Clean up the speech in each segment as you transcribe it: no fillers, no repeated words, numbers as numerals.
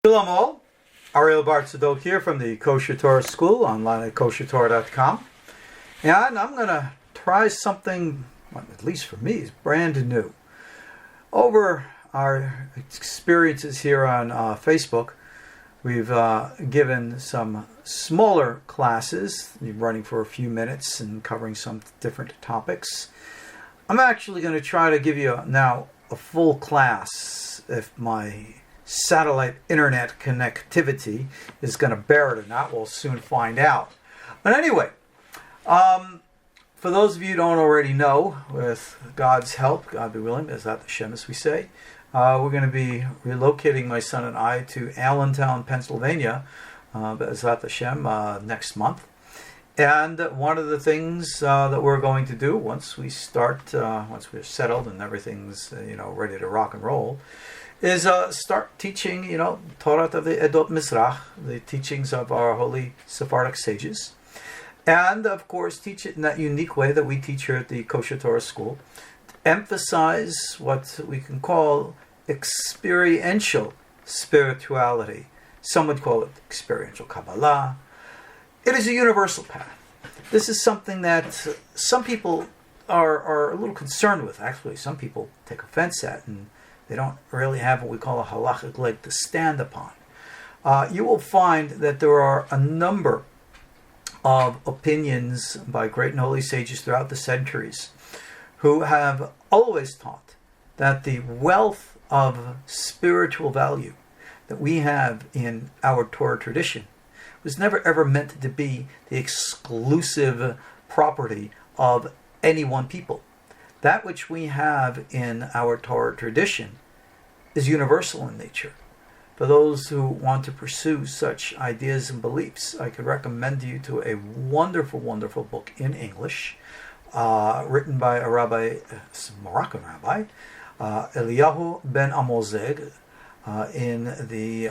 Shalom all, Ariel Tzadok here from the KosherTorah School, online at KosherTorah.com. And I'm going to try something, well, at least for me, is brand new. Over our experiences here on Facebook, we've given some smaller classes, running for a few minutes and covering some different topics. I'm actually going to try to give you now a full class if my satellite internet connectivity is going to bear it or not. We'll soon find out. But anyway, for those of you who don't already know, with God's help, God be willing, as that Hashem as we say, we're going to be relocating my son and I to Allentown, Pennsylvania, as that Hashem, next month. And one of the things that we're going to do once we're settled and everything's ready to rock and roll, is start teaching, Torah of the Edot Mizrach, the teachings of our holy Sephardic sages, and of course teach it in that unique way that we teach here at the KosherTorah School, emphasize what we can call experiential spirituality. Some would call it experiential Kabbalah. It is a universal path. This is something that some people are a little concerned with. Actually, some people take offense at, and they don't really have what we call a halachic leg to stand upon. You will find that there are a number of opinions by great and holy sages throughout the centuries who have always taught that the wealth of spiritual value that we have in our Torah tradition was never ever meant to be the exclusive property of any one people. That which we have in our Torah tradition is universal in nature. For those who want to pursue such ideas and beliefs, I could recommend you to a wonderful, wonderful book in English, written by a Moroccan rabbi, Eliyahu ben Amozeg, in the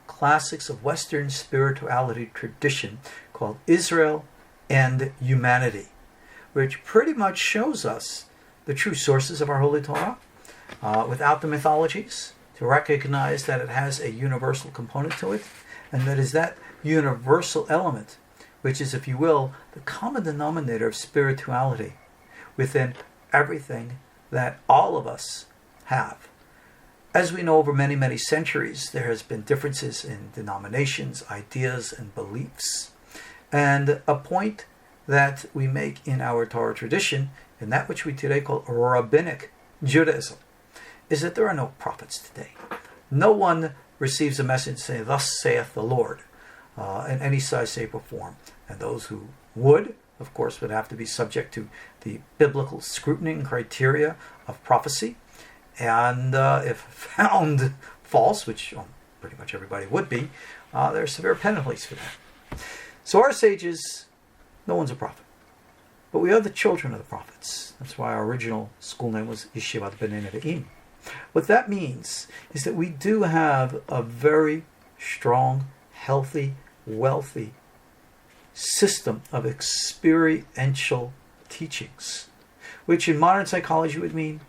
classics of Western spirituality tradition called Israel and Humanity, which pretty much shows us the true sources of our Holy Torah, without the mythologies, to recognize that it has a universal component to it, and that is that universal element, which is, if you will, the common denominator of spirituality within everything that all of us have. As we know, over many, many centuries, there has been differences in denominations, ideas, and beliefs. And a point that we make in our Torah tradition, in that which we today call rabbinic Judaism, is that there are no prophets today. No one receives a message saying, "Thus saith the Lord," in any size, shape, or form. And those who would, of course, would have to be subject to the biblical scrutiny and criteria of prophecy. And if found false, which pretty much everybody would be, there are severe penalties for that. So our sages, no one's a prophet. But we are the children of the prophets. That's why our original school name was Yeshivat B'nai Nevi'im. What that means is that we do have a very strong, healthy, wealthy system of experiential teachings, which in modern psychology would mean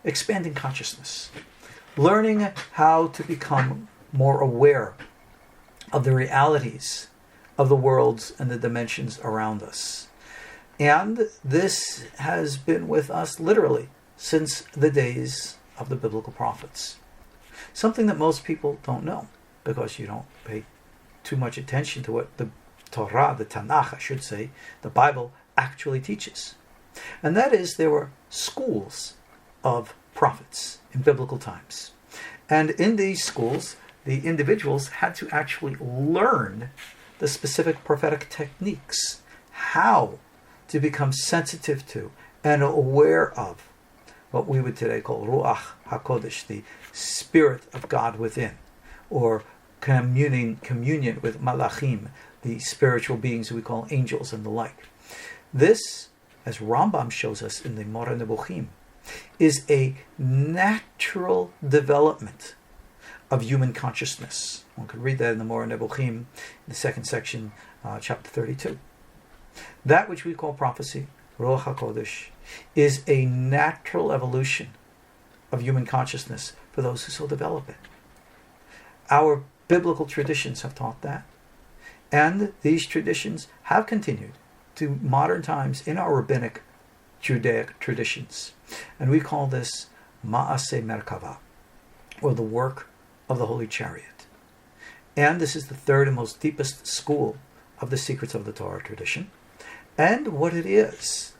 expanding consciousness, learning how to become more aware of the realities of the worlds and the dimensions around us. And this has been with us literally since the days of the biblical prophets. Something that most people don't know, because you don't pay too much attention to what the Torah, the Tanakh, I should say, the Bible actually teaches. And that is, there were schools of prophets in biblical times. And in these schools, the individuals had to actually learn the specific prophetic techniques, how to become sensitive to and aware of what we would today call Ruach HaKodesh, the Spirit of God within, or communion with Malachim, the spiritual beings we call angels and the like. This, as Rambam shows us in the Moreh Nebuchim, is a natural development of human consciousness. One could read that in the Moreh Nebuchim, in the second section, chapter 32. That which we call prophecy, Ruach HaKodesh, is a natural evolution of human consciousness for those who so develop it. Our biblical traditions have taught that. And these traditions have continued to modern times in our rabbinic Judaic traditions. And we call this Ma'aseh Merkava, or the work of the Holy Chariot. And this is the third and most deepest school of the secrets of the Torah tradition. And what it is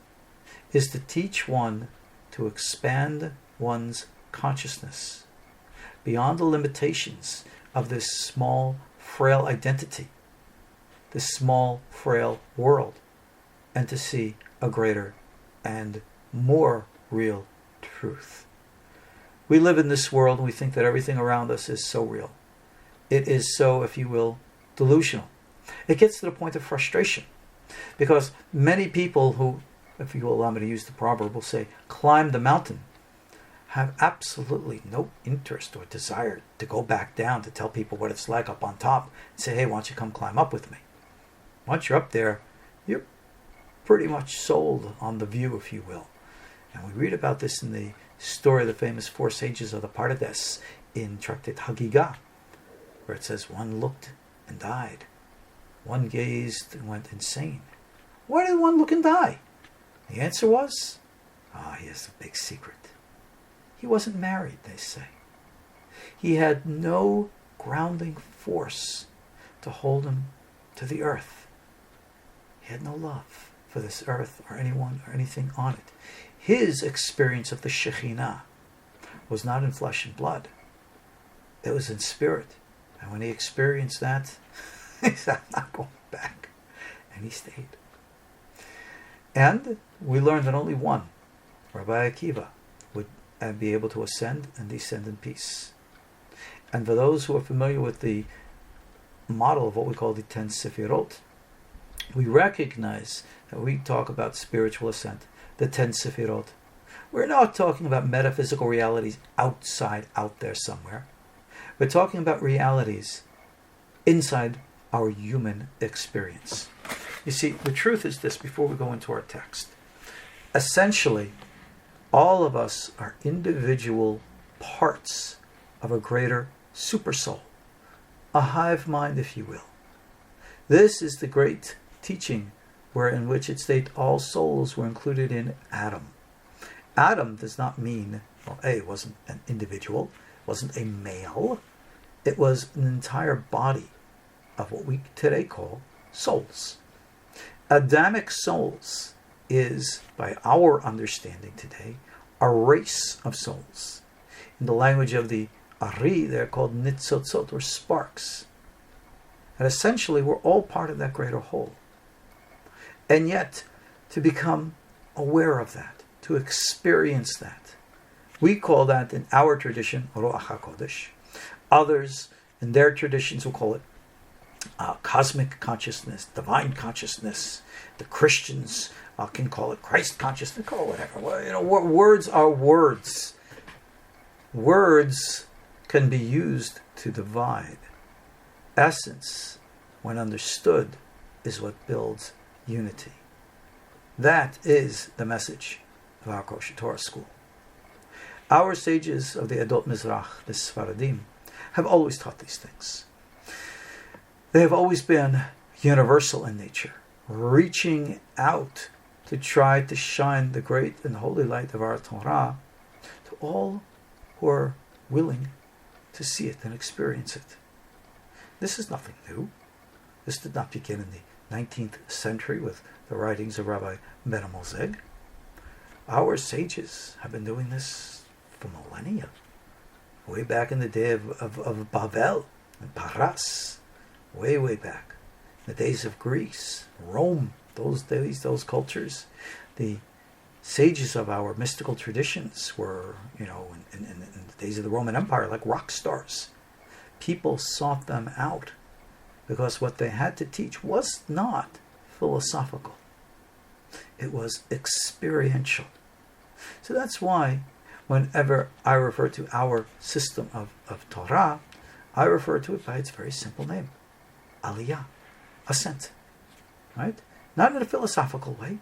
to teach one to expand one's consciousness beyond the limitations of this small, frail identity, this small, frail world, and to see a greater and more real truth. We live in this world and we think that everything around us is so real. It is so, if you will, delusional. It gets to the point of frustration because many people who, if you will allow me to use the proverb, will say, climb the mountain, have absolutely no interest or desire to go back down to tell people what it's like up on top and say, hey, why don't you come climb up with me? Once you're up there, you're pretty much sold on the view, if you will. And we read about this in the story of the famous four sages of the Pardes in Tractate Hagigah, where it says one looked and died. One gazed and went insane. Why did one look and die? The answer was, he has a big secret. He wasn't married, they say. He had no grounding force to hold him to the earth. He had no love for this earth or anyone or anything on it. His experience of the Shekhinah was not in flesh and blood. It was in spirit. And when he experienced that, he said, I'm not going back. And he stayed. And we learned that only one, Rabbi Akiva, would be able to ascend and descend in peace. And for those who are familiar with the model of what we call the 10 Sefirot, we recognize that we talk about spiritual ascent, the 10 Sefirot. We're not talking about metaphysical realities outside, out there somewhere. We're talking about realities inside our human experience. You see, the truth is this, before we go into our text. Essentially, all of us are individual parts of a greater supersoul, a hive mind, if you will. This is the great teaching in which it states all souls were included in Adam. Adam does not mean, it wasn't an individual, it wasn't a male, it was an entire body of what we today call souls. Adamic souls is, by our understanding today, a race of souls. In the language of the Ari, they're called nitzotzot, or sparks. And essentially, we're all part of that greater whole. And yet, to become aware of that, to experience that, we call that in our tradition, Ruach HaKodesh. Others, in their traditions, will call it cosmic consciousness, divine consciousness. The Christians can call it Christ consciousness, call it whatever. Words are words. Words can be used to divide. Essence, when understood, is what builds unity. That is the message of our KosherTorah School. Our sages of the Adot Mizrach, the Sfaradim, have always taught these things. They have always been universal in nature, reaching out to try to shine the great and holy light of our Torah to all who are willing to see it and experience it. This is nothing new. This did not begin in the 19th century with the writings of Rabbi Ben Moseg. Our sages have been doing this for millennia. Way back in the day of Bavel and Paras. Way back. In the days of Greece, Rome, those days, those cultures. The sages of our mystical traditions were, in the days of the Roman Empire, like rock stars. People sought them out because what they had to teach was not philosophical. It was experiential. So that's why whenever I refer to our system of Torah, I refer to it by its very simple name. Aliyah, ascent. Right? Not in a philosophical way,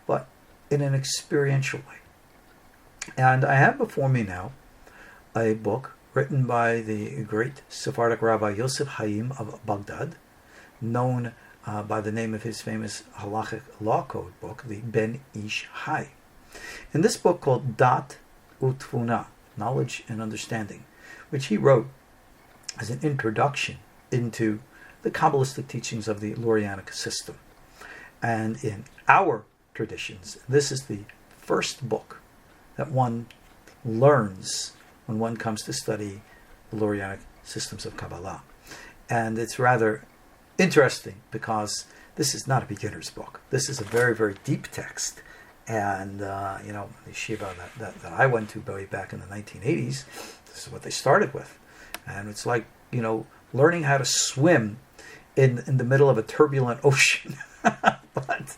but in an experiential way. And I have before me now a book written by the great Sephardic Rabbi Yosef Haim of Baghdad, known by the name of his famous halachic law code book, the Ben Ish Hai. In this book called Dat Utvuna, Knowledge and Understanding, which he wrote as an introduction into the Kabbalistic teachings of the Lurianic system. And in our traditions, this is the first book that one learns when one comes to study the Lurianic systems of Kabbalah. And it's rather interesting because this is not a beginner's book. This is a very, very deep text. And, the yeshiva that I went to way back in the 1980s, this is what they started with. And it's like, learning how to swim in the middle of a turbulent ocean. But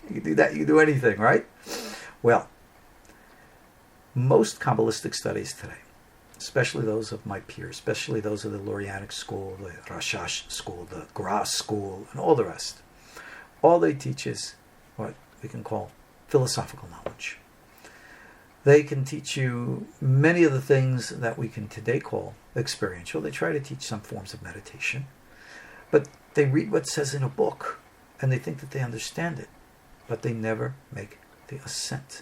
you can do that, you can do anything, right? Well, most Kabbalistic studies today, especially those of my peers, especially those of the Lurianic school, the Rashash school, the Gras school, and all the rest, all they teach is what we can call philosophical knowledge. They can teach you many of the things that we can today call experiential. They try to teach some forms of meditation, but they read what it says in a book and they think that they understand it, but they never make the ascent.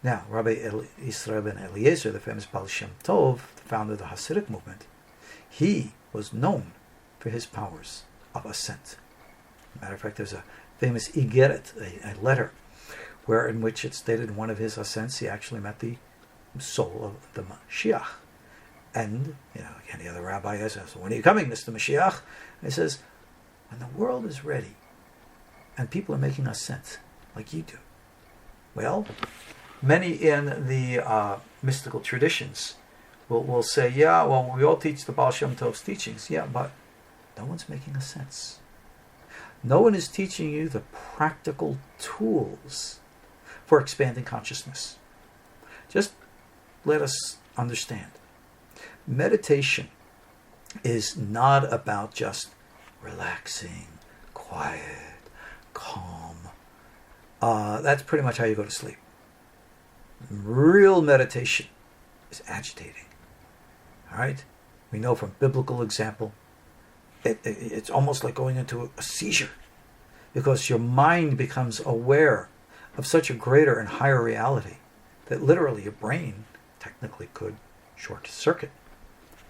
Now, Rabbi Israel ben Eliezer, the famous Baal Shem Tov, the founder of the Hasidic movement, he was known for his powers of ascent. As a matter of fact, there's a famous Igeret, a letter, in which it stated in one of his ascents he actually met the soul of the Mashiach. And, any other rabbi asks, when are you coming, Mr. Mashiach? And he says, when the world is ready and people are making ascent like you do. Well, many in the mystical traditions will say, we all teach the Baal Shem Tov's teachings. Yeah, but no one's making a sense. No one is teaching you the practical tools for expanding consciousness. Just let us understand. Meditation is not about just relaxing, quiet, calm. That's pretty much how you go to sleep. Real meditation is agitating. All right? We know from biblical example, it's almost like going into a seizure, because your mind becomes aware of such a greater and higher reality that literally your brain technically could short circuit.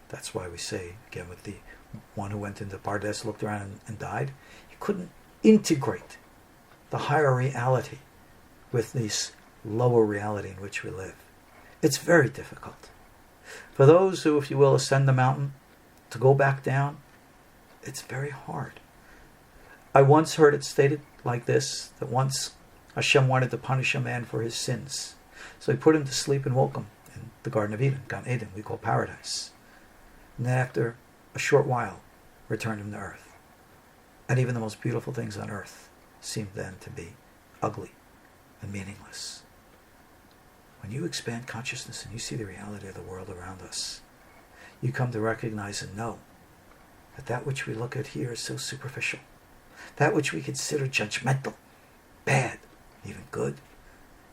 That's why we say, again, with the one who went into Pardes, looked around and died, he couldn't integrate the higher reality with this lower reality in which we live. It's very difficult. For those who, if you will, ascend the mountain, to go back down, it's very hard. I once heard it stated like this, that once Hashem wanted to punish a man for his sins. So he put him to sleep and woke him in the Garden of Eden, Gan Eden, we call paradise. And then after a short while, returned him to earth. And even the most beautiful things on earth seemed then to be ugly and meaningless. When you expand consciousness and you see the reality of the world around us, you come to recognize and know that which we look at here is so superficial. That which we consider judgmental, bad, even good,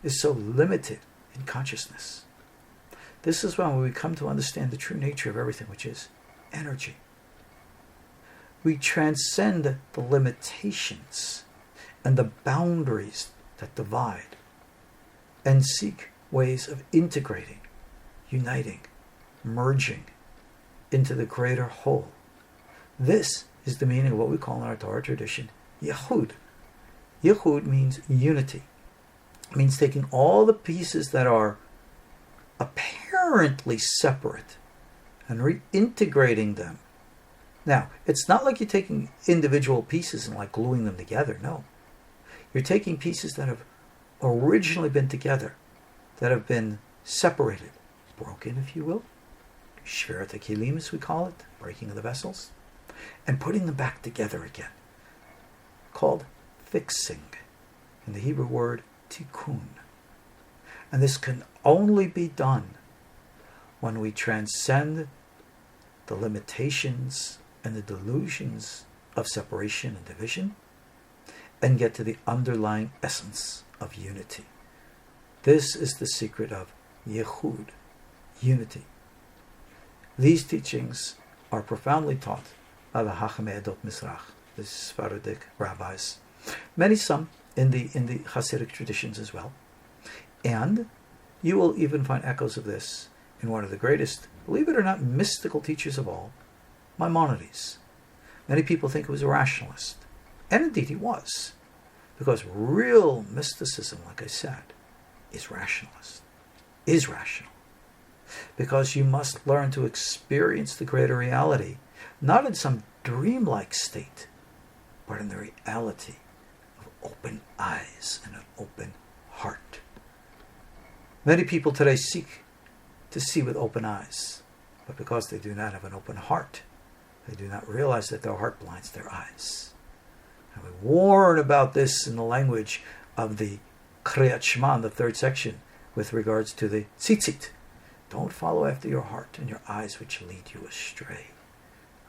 is so limited in consciousness. This is when we come to understand the true nature of everything, which is energy. We transcend the limitations and the boundaries that divide and seek ways of integrating, uniting, merging into the greater whole. This is the meaning of what we call in our Torah tradition Yehud. Yehud means unity. It means taking all the pieces that are apparently separate and reintegrating them. Now, it's not like you're taking individual pieces and like gluing them together. No. You're taking pieces that have originally been together, that have been separated, broken, if you will. Shvirat HaKelim, as we call it, breaking of the vessels, and putting them back together again, called fixing, in the Hebrew word tikkun. And this can only be done when we transcend the limitations and the delusions of separation and division and get to the underlying essence of unity. This is the secret of Yehud, unity. These teachings are profoundly taught by the Hachamei Edot Mizrach, the Sephardic rabbis, some in the Hasidic traditions as well. And you will even find echoes of this in one of the greatest, believe it or not, mystical teachers of all, Maimonides. Many people think he was a rationalist. And indeed he was. Because real mysticism, like I said, is rationalist. Is rational. Because you must learn to experience the greater reality, not in some dreamlike state, but in the reality of open eyes and an open heart. Many people today seek to see with open eyes, but because they do not have an open heart, they do not realize that their heart blinds their eyes. And we warn about this in the language of the Kriyat Shema in the third section with regards to the tzitzit. Don't follow after your heart and your eyes which lead you astray.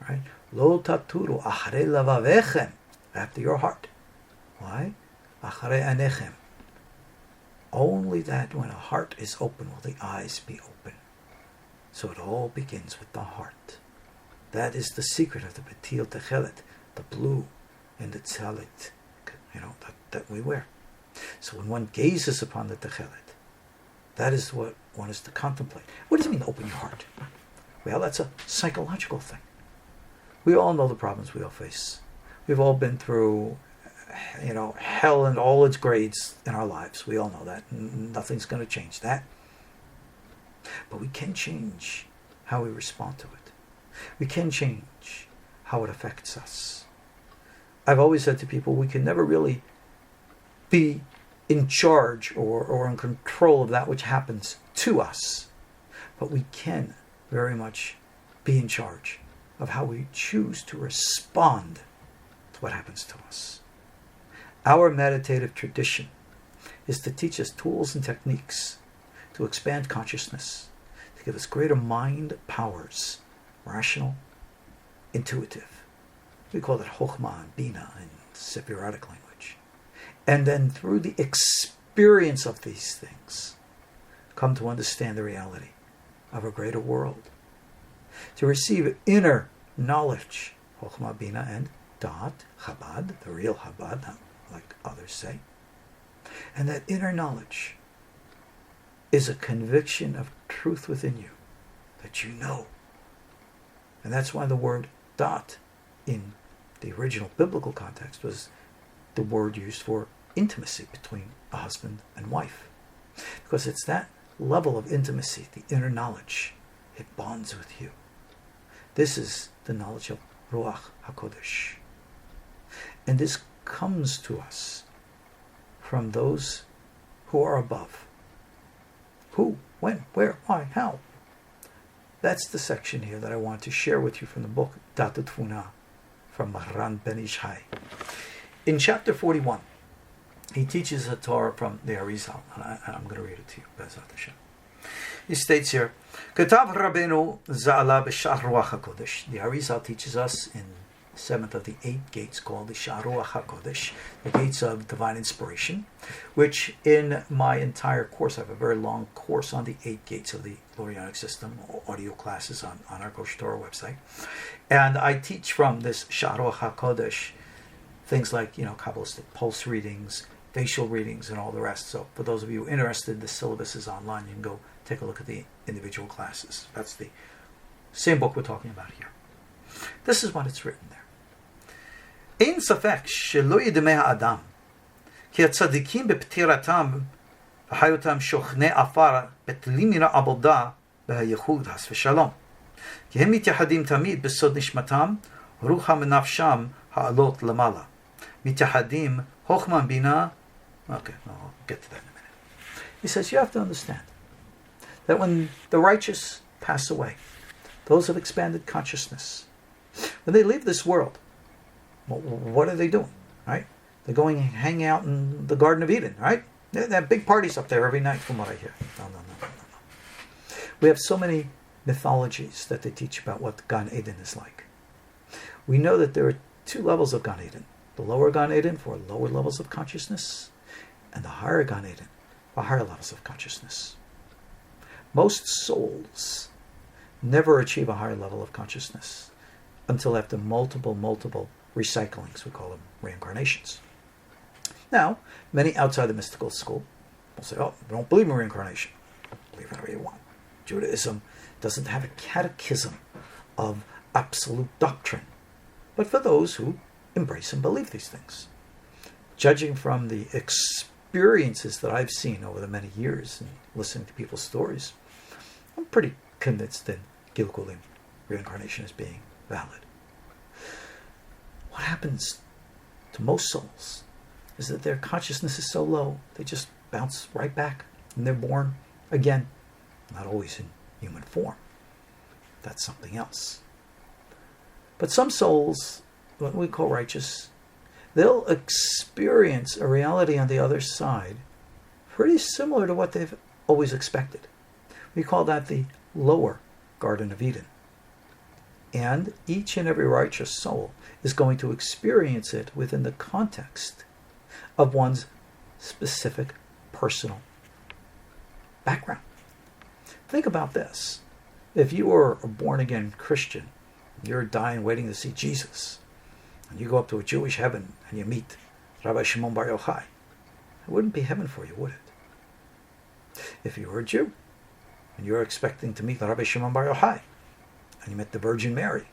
Right? Lo taturu acharei lavavechem, after your heart. Why? Acharei anechem. Only that when a heart is open will the eyes be open. So it all begins with the heart. That is the secret of the betil techelet, the blue and the tzalit, that we wear. So when one gazes upon the techelet, that is what one is to contemplate. What does it mean to open your heart? Well, that's a psychological thing. We all know the problems we all face. We've all been through, hell in all its grades in our lives. We all know that. Nothing's going to change that. But we can change how we respond to it. We can change how it affects us. I've always said to people, we can never really be in charge or in control of that which happens to us. But we can very much be in charge of how we choose to respond to what happens to us. Our meditative tradition is to teach us tools and techniques to expand consciousness, to give us greater mind powers, rational, intuitive. We call it Chokhmah and Bina in Sephardic language. And then through the experience of these things, come to understand the reality of a greater world. To receive inner knowledge, Chokhmah, Bina, and Da'at, Chabad, the real Chabad, not like others say. And that inner knowledge is a conviction of truth within you, that you know. And that's why the word Da'at in the original biblical context was the word used for intimacy between a husband and wife. Because it's that level of intimacy, the inner knowledge, it bonds with you. This is the knowledge of Ruach HaKodesh. And this comes to us from those who are above. Who, when, where, why, how? That's the section here that I want to share with you from the book Dat Tfuna from Maharan Ben Ishai. In chapter 41, he teaches a Torah from the Ari'zal, and I'm going to read it to you, Bezat Hashem. He states here, Ketav Rabbeinu Za'ala B'Sha'ar Ruach HaKodesh. The Ari'zal teaches us in the seventh of the 8 gates called the Sha'ar Ruach HaKodesh, the gates of divine inspiration, which in my entire course, I have a very long course on the 8 gates of the Lorianic system, audio classes on our KosherTorah website. And I teach from this Sha'ar Ruach HaKodesh things like, Kabbalistic pulse readings, facial readings, and all the rest. So for those of you interested, the syllabus is online. You can go take a look at the individual classes. That's the same book we're talking about here. This is what it's written there. Ein safek shelo yidmei ha'adam ki hatzadikim beptiratam v'hayotam shochne afar betlim min ha'avoda v'hayichud has v'shalom ki hem mityahadim tamid besod nishmatam rucha menafsham ha'alot lamala mityahadim chokhmah bina. Okay, I'll get to that in a minute. He says you have to understand that when the righteous pass away, those of expanded consciousness, when they leave this world, what are they doing? Right? They're going and hang out in the Garden of Eden, right? They have big parties up there every night, from what I hear. No. We have so many mythologies that they teach about what Gan Eden is like. We know that there are 2 levels of Gan Eden. The lower Gan Eden for lower levels of consciousness, and the higher Gan Eden for higher levels of consciousness. Most souls never achieve a higher level of consciousness until after multiple recyclings. We call them reincarnations. Now, many outside the mystical school will say, oh, you don't believe in reincarnation. Believe whatever you want. Judaism doesn't have a catechism of absolute doctrine, but for those who embrace and believe these things. Judging from the experiences that I've seen over the many years and listening to people's stories, I'm pretty convinced that Gilgulim, reincarnation, is being valid. What happens to most souls is that their consciousness is so low, they just bounce right back and they're born again, not always in human form. That's something else. But some souls, what we call righteous, they'll experience a reality on the other side pretty similar to what they've always expected. We call that the lower Garden of Eden. And each and every righteous soul is going to experience it within the context of one's specific personal background. Think about this. If you are a born-again Christian, you're dying waiting to see Jesus, and you go up to a Jewish heaven and you meet Rabbi Shimon Bar Yochai, it wouldn't be heaven for you, would it? If you were a Jew and you're expecting to meet Rabbi Shimon Bar Yochai and you met the Virgin Mary,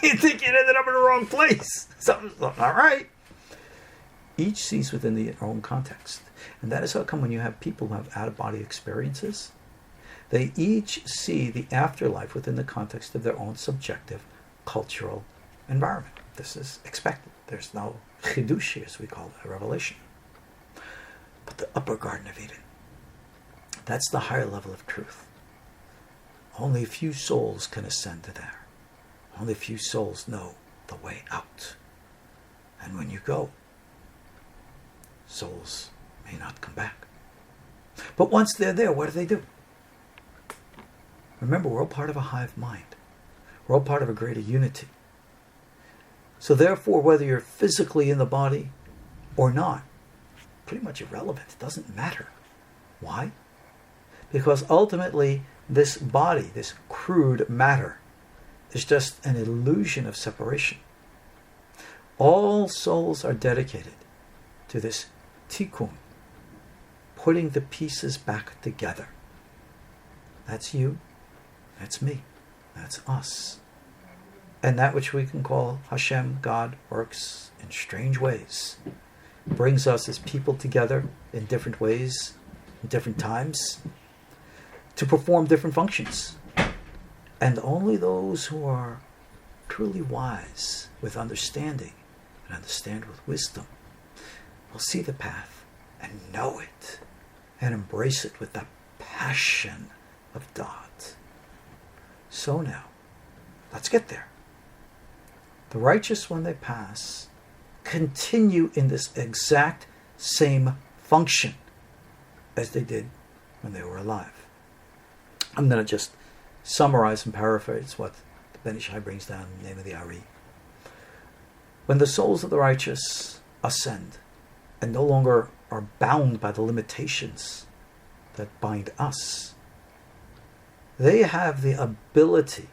you think you ended up in the wrong place. Something's not right. Each sees within their own context. And that is how come when you have people who have out-of-body experiences, they each see the afterlife within the context of their own subjective cultural environment. This is expected. There's no chidushi, as we call it, a revelation. But the upper Garden of Eden, that's the higher level of truth. Only a few souls can ascend to there. Only a few souls know the way out. And when you go, souls may not come back. But once they're there, what do? Remember, we're all part of a hive mind. We're all part of a greater unity. So therefore, whether you're physically in the body or not, pretty much irrelevant. It doesn't matter. Why? Because ultimately, this body, this crude matter, is just an illusion of separation. All souls are dedicated to this tikkun, putting the pieces back together. That's you, that's me, that's us. And that which we can call Hashem, God, works in strange ways. Brings us as people together in different ways, in different times, to perform different functions. And only those who are truly wise with understanding and understand with wisdom will see the path and know it and embrace it with the passion of Da'at. So now, let's get there. The righteous, when they pass, continue in this exact same function as they did when they were alive. I'm going to just summarize and paraphrase what the Ben Ish Chai brings down in the name of the Ari. When the souls of the righteous ascend and no longer are bound by the limitations that bind us, they have the ability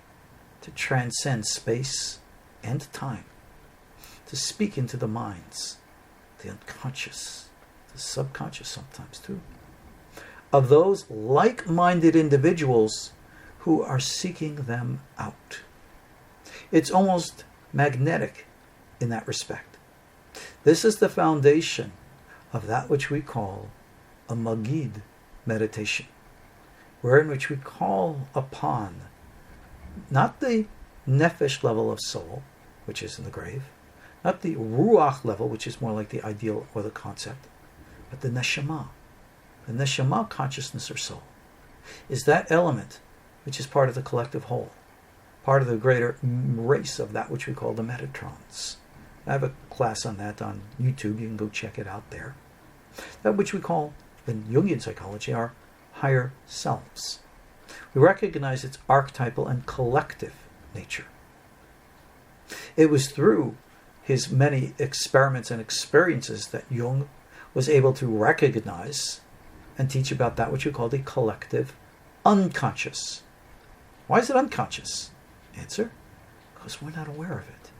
to transcend space and time, to speak into the minds, the unconscious, the subconscious sometimes too, of those like-minded individuals who are seeking them out. It's almost magnetic in that respect. This is the foundation of that which we call a Magid meditation, wherein which we call upon not the nefesh level of soul, which is in the grave, not the ruach level, which is more like the ideal or the concept, but the neshama. The neshama consciousness or soul is that element which is part of the collective whole, part of the greater race of that which we call the Metatrons. I have a class on that on YouTube. You can go check it out there. That which we call, in Jungian psychology, our higher selves. We recognize its archetypal and collective nature. It was through his many experiments and experiences that Jung was able to recognize and teach about that which we call the collective unconscious. Why is it unconscious? Answer, because we're not aware of it.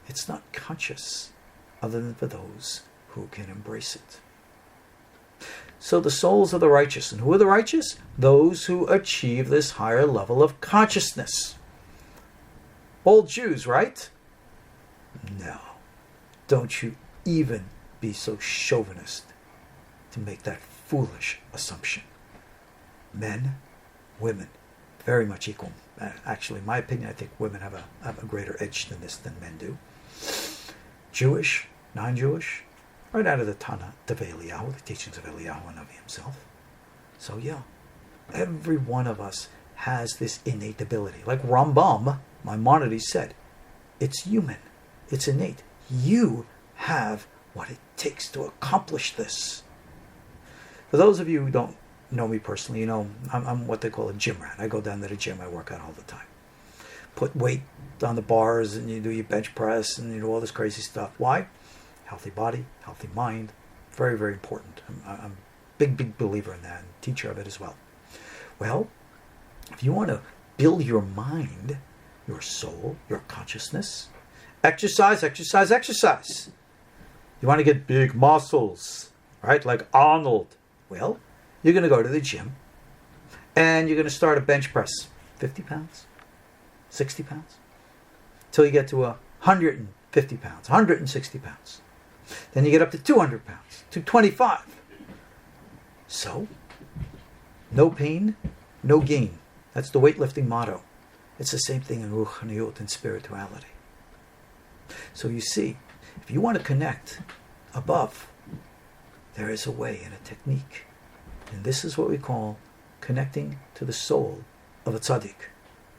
It's not conscious other than for those who can embrace it. So the souls of the righteous. And who are the righteous? Those who achieve this higher level of consciousness. Old Jews, right? No. Don't you even be so chauvinist to make that foolish assumption. Men, women, very much equal. Actually, in my opinion, I think women have a greater edge than this than men do. Jewish, non-Jewish, right out of the Tana of Eliyahu, the teachings of Eliyahu Hanavi himself. So yeah, every one of us has this innate ability. Like Rambam, Maimonides said, it's human, it's innate. You have what it takes to accomplish this. For those of you who don't know me personally, you know, I'm what they call a gym rat. I go down to the gym, I work out all the time. Put weight on the bars and you do your bench press and you do all this crazy stuff. Why? Healthy body, healthy mind. Very, very important. I'm a big believer in that and teacher of it as well. Well, if you want to build your mind, your soul, your consciousness, exercise. You want to get big muscles, right? Like Arnold. Well, you're going to go to the gym and you're going to start a bench press. 50 pounds, 60 pounds, till you get to 150 pounds, 160 pounds. Then you get up to 200 pounds, 225. So, no pain, no gain. That's the weightlifting motto. It's the same thing in Ruchaniyut and spirituality. So you see, if you want to connect above, there is a way and a technique. And this is what we call connecting to the soul of a tzaddik,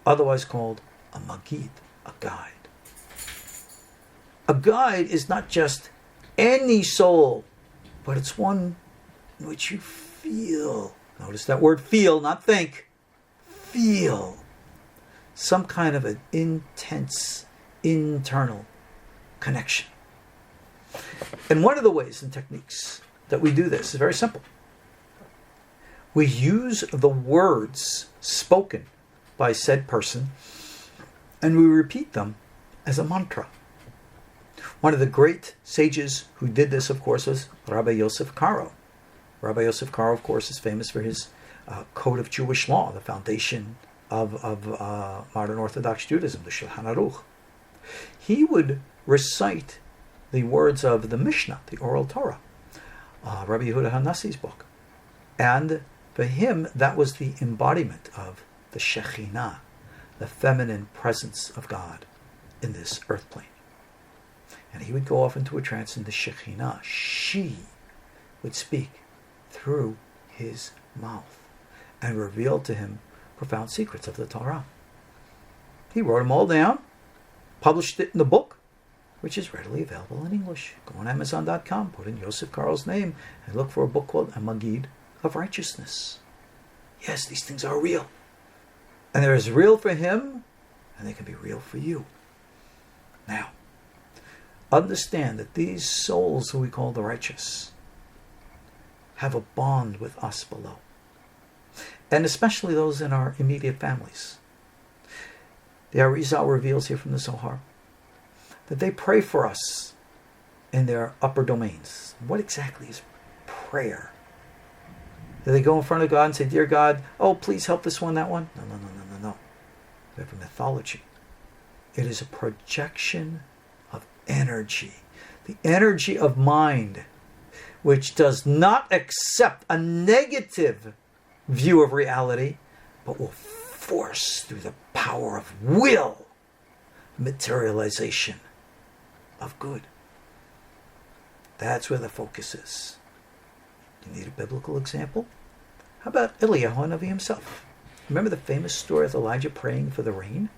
otherwise called a magid, a guide. A guide is not just any soul, but it's one in which you feel. Notice that word feel, not think. Feel. Some kind of an intense, internal connection. And one of the ways and techniques that we do this is very simple. We use the words spoken by said person and we repeat them as a mantra. One of the great sages who did this, of course, was Rabbi Yosef Karo. Rabbi Yosef Karo, of course, is famous for his code of Jewish law, the foundation of modern Orthodox Judaism, the Shulchan Aruch. He would recite the words of the Mishnah, the oral Torah, Rabbi Yehuda Hanassi's book. And for him, that was the embodiment of the Shekhinah, the feminine presence of God in this earth plane. And he would go off into a trance, and the Shekhinah, she would speak through his mouth and reveal to him profound secrets of the Torah. He wrote them all down, published it in the book, which is readily available in English. Go on Amazon.com, put in Yosef Karo's name, and look for a book called A Magid of Righteousness. Yes, these things are real. And they're as real for him, and they can be real for you. Now, understand that these souls who we call the righteous have a bond with us below. And especially those in our immediate families. The Ari'zal reveals here from the Zohar that they pray for us in their upper domains. What exactly is prayer? Do they go in front of God and say, "Dear God, oh, please help this one, that one"? No. We have a mythology. It is a projection of energy. The energy of mind, which does not accept a negative view of reality, but will force through the power of will materialization of good. That's where the focus is. You need a biblical example? How about Eliyahu Hanavi himself? Remember the famous story of Elijah praying for the rain?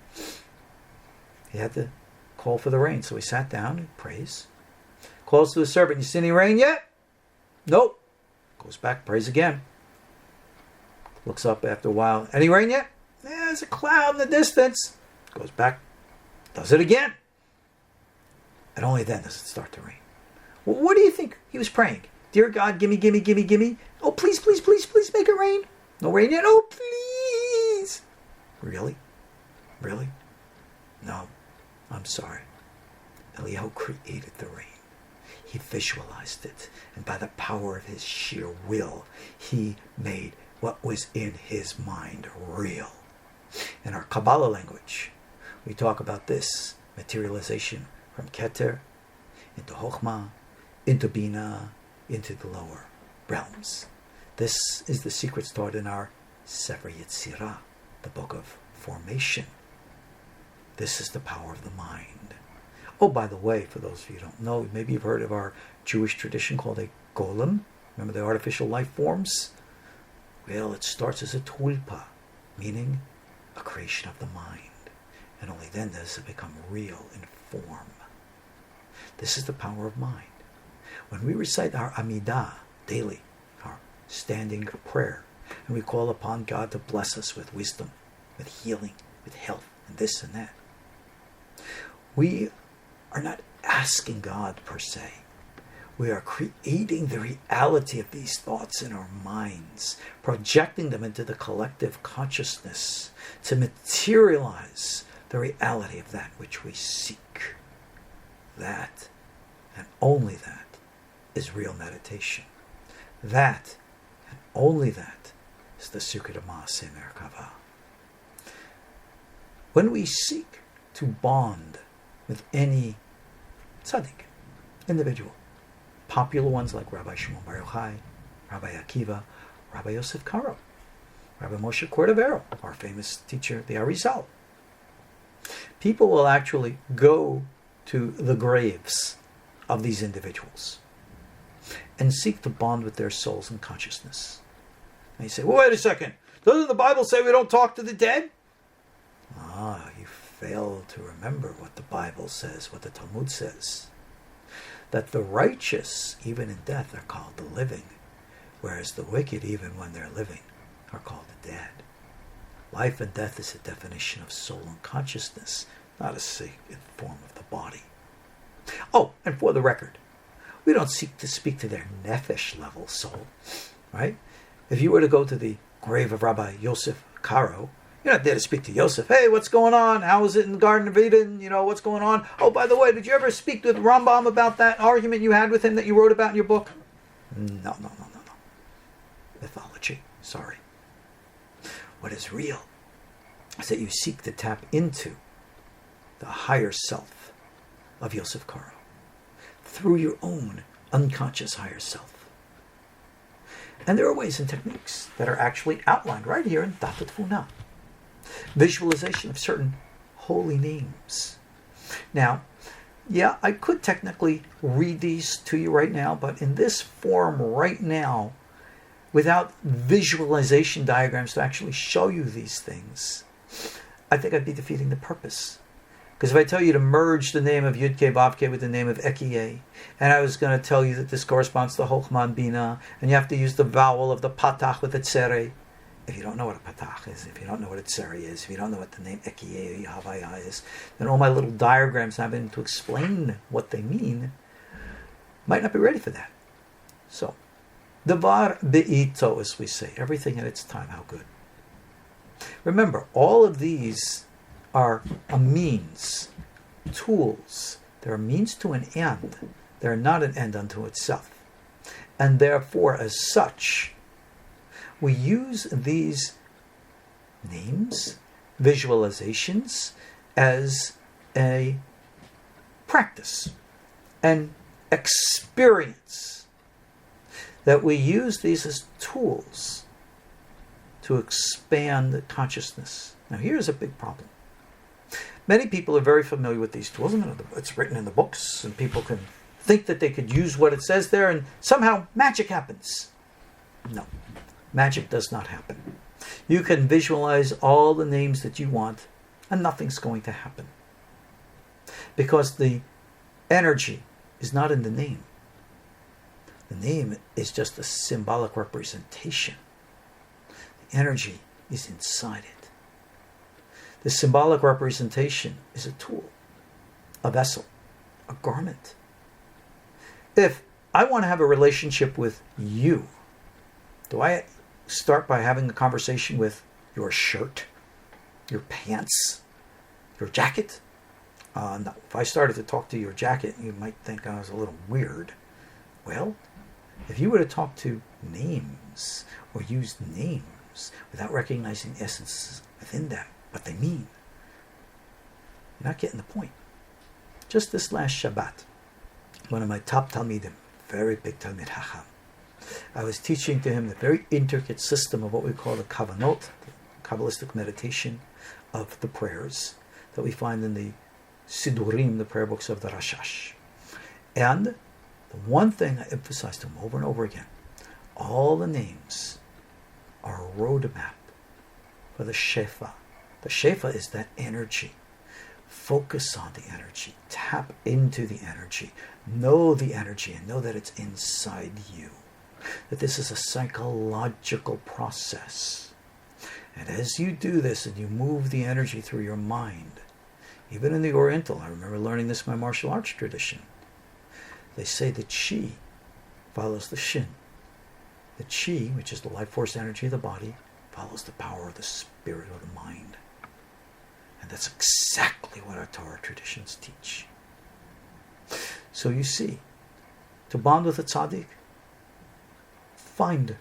He had to call for the rain, so he sat down and prays. Calls to the servant, "You see any rain yet?" "Nope." Goes back, prays again. Looks up after a while. "Any rain yet?" "There's a cloud in the distance." Goes back, does it again. And only then does it start to rain. Well, what do you think he was praying? "Dear God, gimme. Oh, please, make it rain." "No rain yet?" "Oh, please." Really? Really? No, I'm sorry. Eliyahu created the rain. He visualized it, and by the power of his sheer will, he made what was in his mind real. In our Kabbalah language, we talk about this materialization from Keter into Chokhmah, into Bina, into the lower realms. This is the secrets taught in our Sefer Yetzirah, the book of formation. This is the power of the mind. Oh, by the way, for those of you who don't know, maybe you've heard of our Jewish tradition called a golem. Remember the artificial life forms? Well, it starts as a tulpa, meaning a creation of the mind. And only then does it become real in form. This is the power of mind. When we recite our Amidah daily, our standing prayer, and we call upon God to bless us with wisdom, with healing, with health, and this and that, we are not asking God per se. We are creating the reality of these thoughts in our minds, projecting them into the collective consciousness to materialize the reality of that which we seek. That, and only that, is real meditation. That, and only that, is the secret of Maaseh Merkava. When we seek to bond with any tzaddik, individual, popular ones like Rabbi Shimon Bar Yochai, Rabbi Akiva, Rabbi Yosef Karo, Rabbi Moshe Cordovero, our famous teacher, the Ari'zal, people will actually go to the graves of these individuals and seek to bond with their souls and consciousness. And you say, well, wait a second, doesn't the Bible say we don't talk to the dead? You fail to remember what the Bible says, what the Talmud says. That the righteous, even in death, are called the living, whereas the wicked, even when they're living, are called the dead. Life and death is a definition of soul and consciousness, not a form of the body. Oh, and for the record, we don't seek to speak to their nefesh level soul, right? If you were to go to the grave of Rabbi Yosef Karo, you're not there to speak to Yosef. Hey, what's going on? How is it in the Garden of Eden? What's going on? Oh, by the way, did you ever speak with Rambam about that argument you had with him that you wrote about in your book? No. Mythology. Sorry. What is real is that you seek to tap into the higher self of Yosef Karo through your own unconscious higher self. And there are ways and techniques that are actually outlined right here in Daf Tfuna. Visualization of certain holy names. Now, yeah, I could technically read these to you right now, but in this form right now, without visualization diagrams to actually show you these things, I think I'd be defeating the purpose. Because if I tell you to merge the name of Yud-Ke Vav-Ke with the name of Ekiye, and I was going to tell you that this corresponds to Chokhmah and Bina, and you have to use the vowel of the Patach with the Tzere, if you don't know what a Patach is, if you don't know what a Tzere is, if you don't know what the name Ekiye or Yahavaya is, then all my little diagrams having to explain what they mean might not be ready for that. So, Davar be'ito, as we say, everything in its time, how good. Remember, all of these are a means, tools. They're a means to an end. They're not an end unto itself. And therefore, as such, we use these names, visualizations, as a practice, an experience. That we use these as tools to expand consciousness. Now, here's a big problem. Many people are very familiar with these tools. It's written in the books, and people can think that they could use what it says there, and somehow magic happens. No, magic does not happen. You can visualize all the names that you want, and nothing's going to happen. Because the energy is not in the name. The name is just a symbolic representation. The energy is inside it. The symbolic representation is a tool, a vessel, a garment. If I want to have a relationship with you, do I start by having a conversation with your shirt? your pants, your jacket. No, if I started to talk to your jacket, you might think I was a little weird. Well, if you were to talk to names or use names without recognizing the essence within them, what they mean, you're not getting the point. Just this last Shabbat, one of my top Talmidim, very big Talmid Hacham, I was teaching to him the very intricate system of what we call the Kavanot, the Kabbalistic meditation of the prayers that we find in the Sidurim, the prayer books of the Rashash. And the one thing I emphasized to him over and over again, all the names are a roadmap for the Shefa. The Shefa is that energy. Focus on the energy. Tap into the energy. Know the energy and know that it's inside you. That this is a psychological process. And as you do this and you move the energy through your mind, even in the Oriental, I remember learning this in my martial arts tradition, they say the chi follows the shin. The chi, which is the life force energy of the body, follows the power of the spirit or the mind. And that's exactly what our Torah traditions teach. So you see, to bond with a tzaddik, find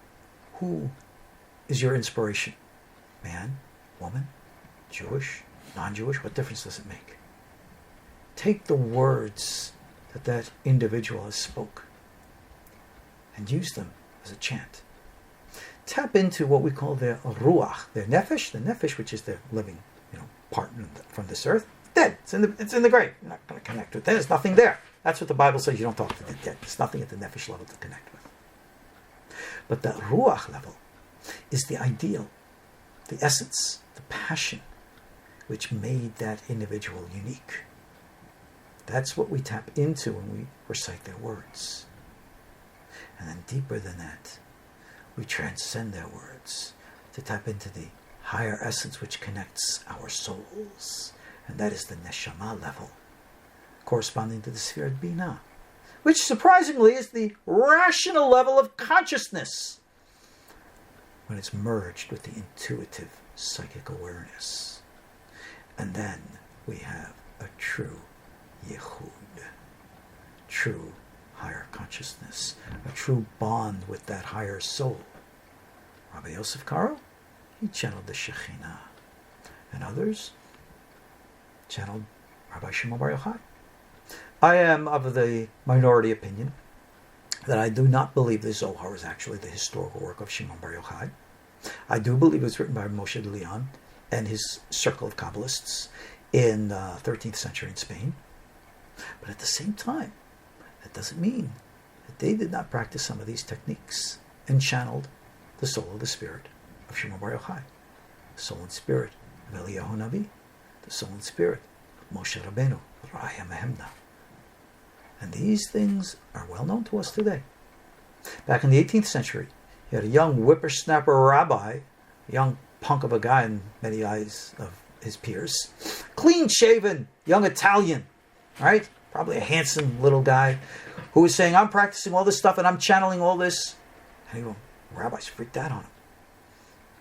who is your inspiration. Man, woman, Jewish, non-Jewish, what difference does it make? Take the words that individual has spoke and use them as a chant. Tap into what we call the ruach, the nefesh, which is the living, part from this earth. Dead. It's in the grave. You're not going to connect with it. There's nothing there. That's what the Bible says. You don't talk to the dead. There's nothing at the nefesh level to connect with. But the ruach level is the ideal, the essence, the passion, which made that individual unique. That's what we tap into when we recite their words. And then deeper than that, we transcend their words to tap into the higher essence which connects our souls. And that is the Neshama level, corresponding to the sphere of Binah, which surprisingly is the rational level of consciousness when it's merged with the intuitive psychic awareness. And then we have a true Yehud, true higher consciousness, a true bond with that higher soul. Rabbi Yosef Karo, he channeled the Shekhinah, and others channeled Rabbi Shimon Bar Yochai. I am of the minority opinion that I do not believe the Zohar is actually the historical work of Shimon Bar Yochai. I do believe it was written by Moshe de Leon and his circle of Kabbalists in the 13th century in Spain. But at the same time, that doesn't mean that they did not practice some of these techniques and channeled the soul of the spirit of Shimon Bar Yochai, the soul and spirit of Eliyahu Navi, the soul and spirit of Moshe Rabbeinu, Raya Mehemna. And these things are well known to us today. Back in the 18th century, you had a young whippersnapper rabbi, a young punk of a guy in many eyes of his peers, clean-shaven, young Italian, right? Probably a handsome little guy who was saying, I'm practicing all this stuff and I'm channeling all this. And rabbis freaked out on him.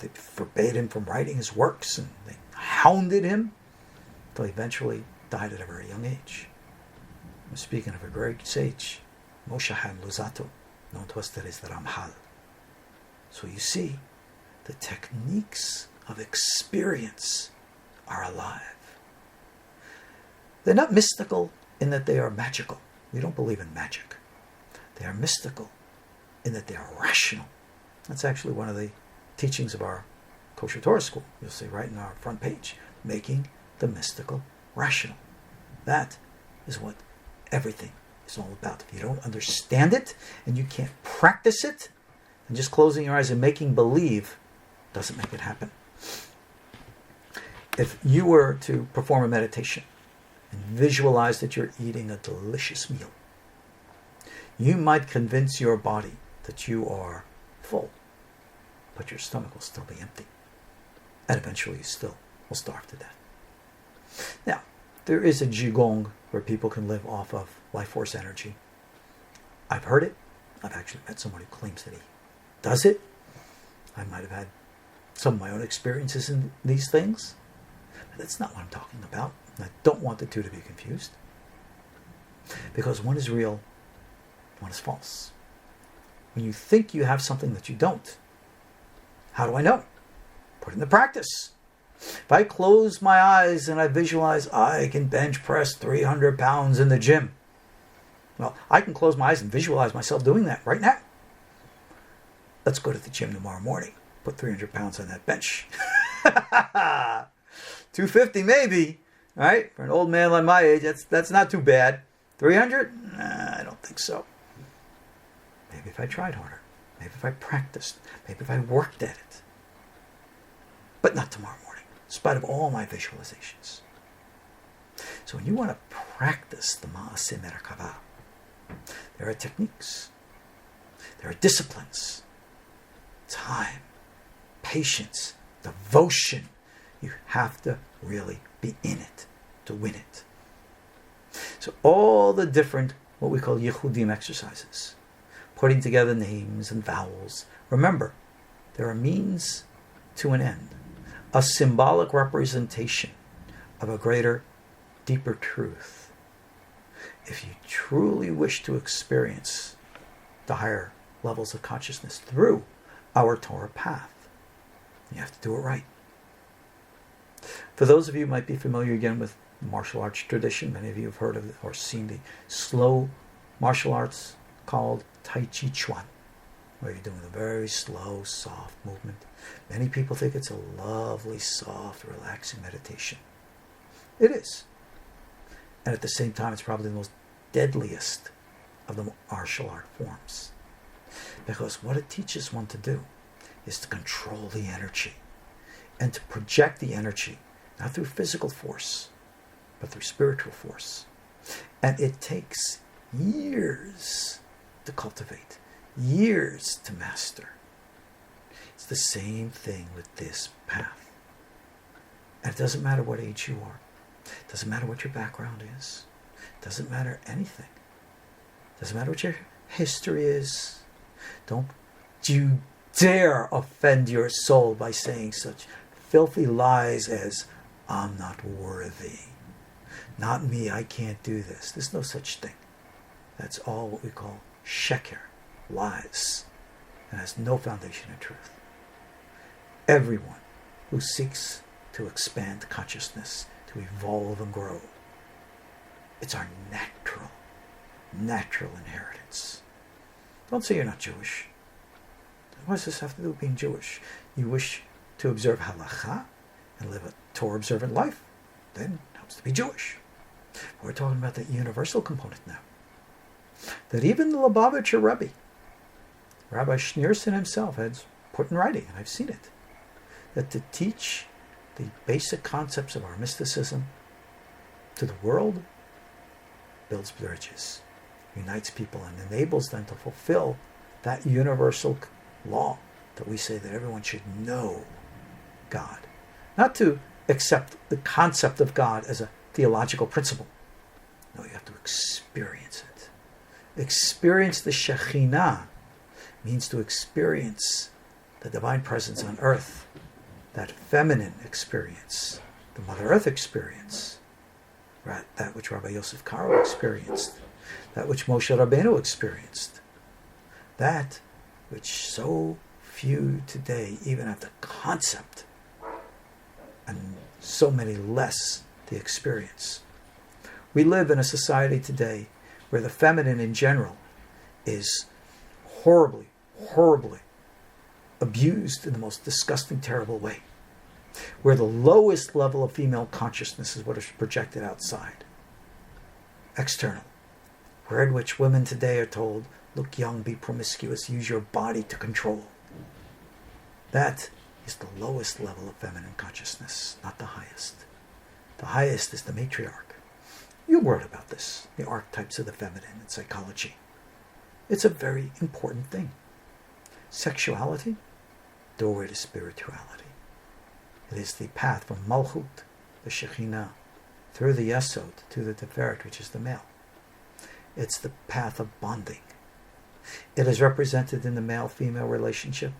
They forbade him from writing his works and they hounded him until he eventually died at a very young age. I'm speaking of a great sage, Moshe Chaim Luzzatto, known to us today as the Ramchal. So you see, the techniques of experience are alive. They're not mystical in that they are magical. We don't believe in magic. They are mystical in that they are rational. That's actually one of the teachings of our KosherTorah School. You'll see right in our front page, making the mystical rational. That is what everything is all about. If you don't understand it and you can't practice it, then just closing your eyes and making believe doesn't make it happen. If you were to perform a meditation and visualize that you're eating a delicious meal, you might convince your body that you are full, but your stomach will still be empty. And eventually you still will starve to death. Now, there is a Qigong where people can live off of life force energy. I've heard it. I've actually met someone who claims that he does it. I might have had some of my own experiences in these things. But that's not what I'm talking about. And I don't want the two to be confused. Because one is real, one is false. When you think you have something that you don't, how do I know? Put it into practice. If I close my eyes and I visualize I can bench press 300 pounds in the gym, well, I can close my eyes and visualize myself doing that right now. Let's go to the gym tomorrow morning. Put 300 pounds on that bench. 250 maybe, right? For an old man like my age, that's not too bad. 300? Nah, I don't think so. Maybe if I tried harder. Maybe if I practiced. Maybe if I worked at it. But not tomorrow morning, in spite of all my visualizations. So when you want to practice the Ma'aseh Merkava, there are techniques. There are disciplines. Time, patience, devotion. You have to really be in it to win it. So all the different, what we call Yehudim exercises, putting together names and vowels. Remember, there are means to an end. A symbolic representation of a greater, deeper truth. If you truly wish to experience the higher levels of consciousness through our Torah path, you have to do it right. For those of you who might be familiar again with martial arts tradition, many of you have heard of it or seen the slow martial arts called Tai Chi Chuan, where you're doing a very slow, soft movement. Many people think it's a lovely, soft, relaxing meditation. It is. And at the same time, it's probably the most deadliest of the martial art forms. Because what it teaches one to do is to control the energy and to project the energy, not through physical force, but through spiritual force. And it takes years to cultivate, years to master. It's the same thing with this path. And it doesn't matter what age you are. It doesn't matter what your background is. It doesn't matter anything. It doesn't matter what your history is. Don't you dare offend your soul by saying such filthy lies as, I'm not worthy. Not me, I can't do this. There's no such thing. That's all what we call sheker, lies, and has no foundation in truth. Everyone who seeks to expand consciousness, to evolve and grow, it's our natural inheritance. Don't say you're not Jewish. What does this have to do with being Jewish? You wish to observe halakha and live a Torah-observant life, then it helps to be Jewish. We're talking about the universal component now. That even the Lubavitcher Rebbe, Rabbi Schneerson himself, has put in writing, and I've seen it, that to teach the basic concepts of our mysticism to the world builds bridges, unites people, and enables them to fulfill that universal law that we say that everyone should know God. Not to accept the concept of God as a theological principle. No, you have to experience it. Experience the Shekhinah means to experience the divine presence on earth, that feminine experience, the Mother Earth experience, right? That which Rabbi Yosef Karo experienced, that which Moshe Rabbeinu experienced, that which so few today even have the concept, and so many less the experience. We live in a society today where the feminine in general is horribly abused in the most disgusting, terrible way. Where the lowest level of female consciousness is what is projected outside. External. Where in which women today are told, look young, be promiscuous, use your body to control. That is the lowest level of feminine consciousness, not the highest. The highest is the matriarch. You wrote about this, the archetypes of the feminine in psychology. It's a very important thing. Sexuality, doorway to spirituality. It is the path from Malchut, the Shekhinah, through the Yesod to the Tiferet, which is the male. It's the path of bonding. It is represented in the male-female relationship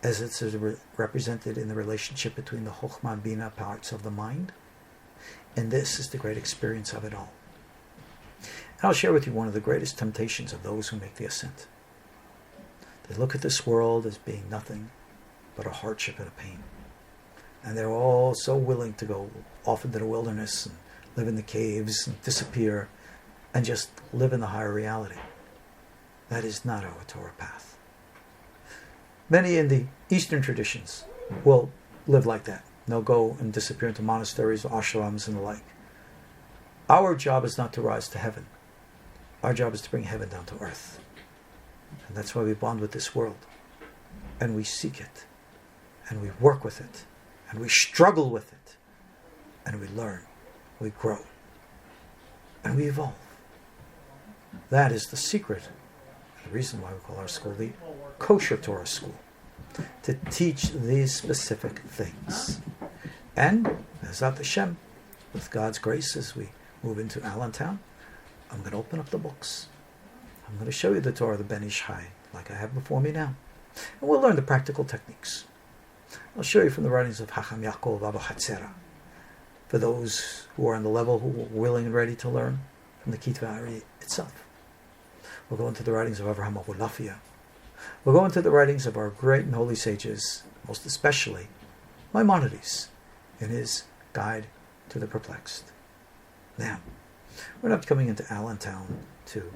as it's represented in the relationship between the Chokhmah and Bina parts of the mind. And this is the great experience of it all. And I'll share with you one of the greatest temptations of those who make the ascent. They look at this world as being nothing but a hardship and a pain. And they're all so willing to go off into the wilderness and live in the caves and disappear and just live in the higher reality. That is not our Torah path. Many in the Eastern traditions will live like that. They'll go and disappear into monasteries or ashrams and the like. Our job is not to rise to heaven. Our job is to bring heaven down to earth. And that's why we bond with this world. And we seek it. And we work with it. And we struggle with it. And we learn. We grow. And we evolve. That is the secret. The reason why we call our school the KosherTorah School. To teach these specific things. And, Bezat Hashem, with God's grace, as we move into Allentown, I'm going to open up the books. I'm going to show you the Torah of the Ben Ish Chai, like I have before me now. And we'll learn the practical techniques. I'll show you from the writings of Hacham Yaakov Abba Hatzera, for those who are on the level, who are willing and ready to learn from the Kitva Ari itself. We'll go into the writings of Avraham Avulafia. We'll go into the writings of our great and holy sages, most especially Maimonides, in his Guide to the Perplexed. Now, we're not coming into Allentown to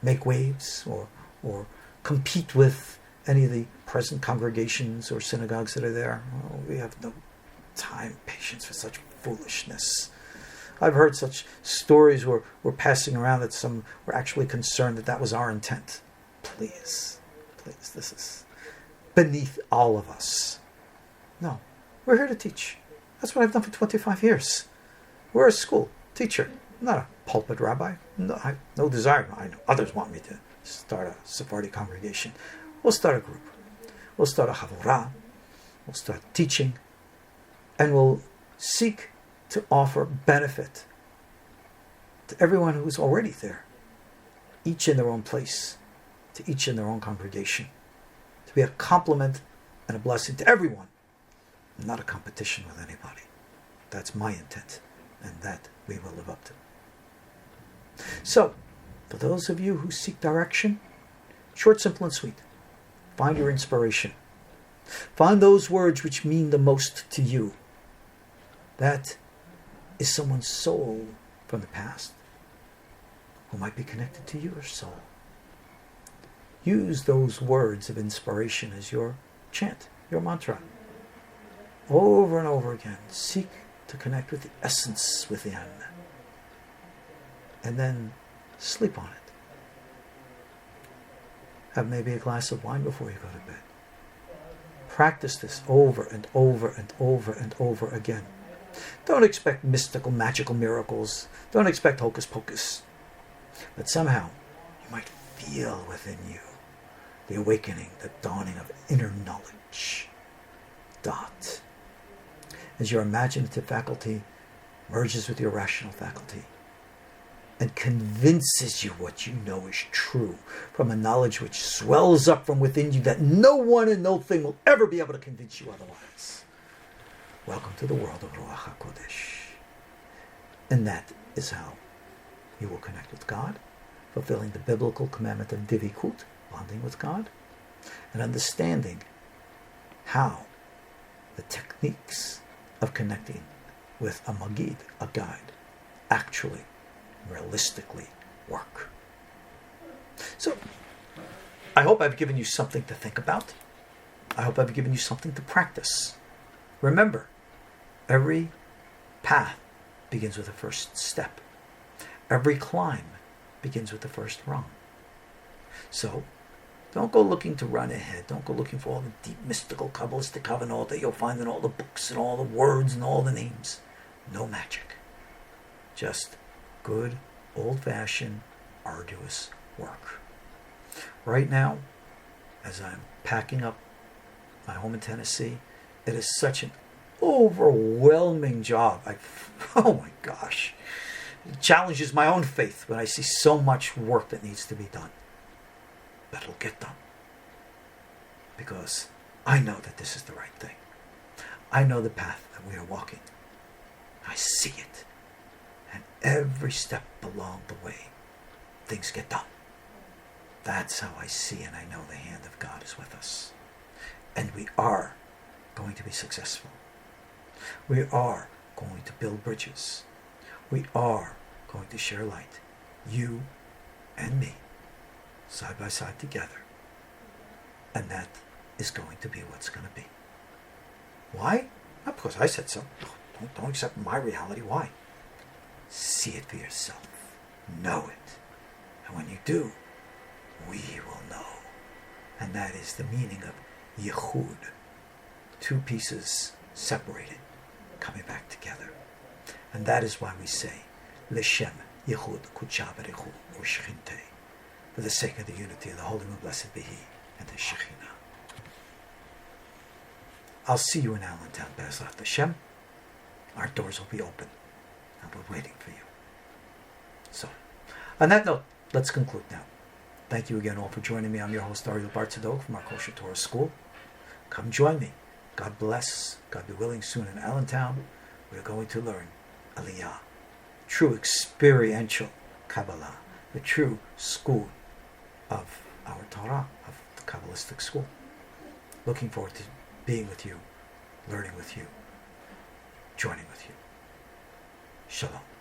make waves or compete with any of the present congregations or synagogues that are there. Oh, we have no time, patience for such foolishness. I've heard such stories were passing around that some were actually concerned that was our intent. Please, this is beneath all of us. No, we're here to teach. That's what I've done for 25 years. We're a school teacher, not a pulpit rabbi. No, I have no desire. I know others want me to start a Sephardi congregation. We'll start a group. We'll start a Havorah. We'll start teaching. And we'll seek to offer benefit to everyone who's already there, each in their own place, to each in their own congregation, to be a complement and a blessing to everyone, not a competition with anybody. That's my intent, and that we will live up to. So, for those of you who seek direction, short, simple, and sweet, find your inspiration. Find those words which mean the most to you. That is someone's soul from the past who might be connected to your soul. Use those words of inspiration as your chant, your mantra. Over and over again. Seek to connect with the essence within. And then sleep on it. Have maybe a glass of wine before you go to bed. Practice this over and over and over and over again. Don't expect mystical, magical miracles. Don't expect hocus pocus. But somehow, you might feel within you the awakening, the dawning of inner knowledge. As your imaginative faculty merges with your rational faculty and convinces you what you know is true from a knowledge which swells up from within you that no one and no thing will ever be able to convince you otherwise. Welcome to the world of Ruach HaKodesh. And that is how you will connect with God, fulfilling the biblical commandment of divikut, bonding with God, and understanding how the techniques of connecting with a magid, a guide, actually, realistically work. So, I hope I've given you something to think about. I hope I've given you something to practice. Remember, every path begins with the first step. Every climb begins with the first rung. So, don't go looking to run ahead. Don't go looking for all the deep, mystical, Kabbalistic Kavanah that you'll find in all the books and all the words and all the names. No magic. Just good, old-fashioned, arduous work. Right now, as I'm packing up my home in Tennessee, it is such an overwhelming job. Oh my gosh. It challenges my own faith when I see so much work that needs to be done. But it'll get done. Because I know that this is the right thing. I know the path that we are walking. I see it. And every step along the way, things get done. That's how I see and I know the hand of God is with us. And we are going to be successful. We are going to build bridges. We are going to share light. You and me, side by side together. And that is going to be what's going to be. Why? Not because I said so. Don't accept my reality. Why? See it for yourself. Know it. And when you do, we will know. And that is the meaning of Yehud. Two pieces separated, coming back together. And that is why we say, L'Shem Yehud Kudsha B'Rechu U'Shechinte, for the sake of the unity of the Holy and Blessed be He and the Shekhinah. I'll see you in Allentown, Bezrat Hashem. Our doors will be open, and we're waiting for you. So, on that note, let's conclude now. Thank you again all for joining me. I'm your host, Ariel Tzadok from our KosherTorah School. Come join me. God bless. God be willing, soon in Allentown, we're going to learn Aliyah, true experiential Kabbalah, the true school of our Torah, of the Kabbalistic school. Looking forward to being with you, learning with you, joining with you. Shalom.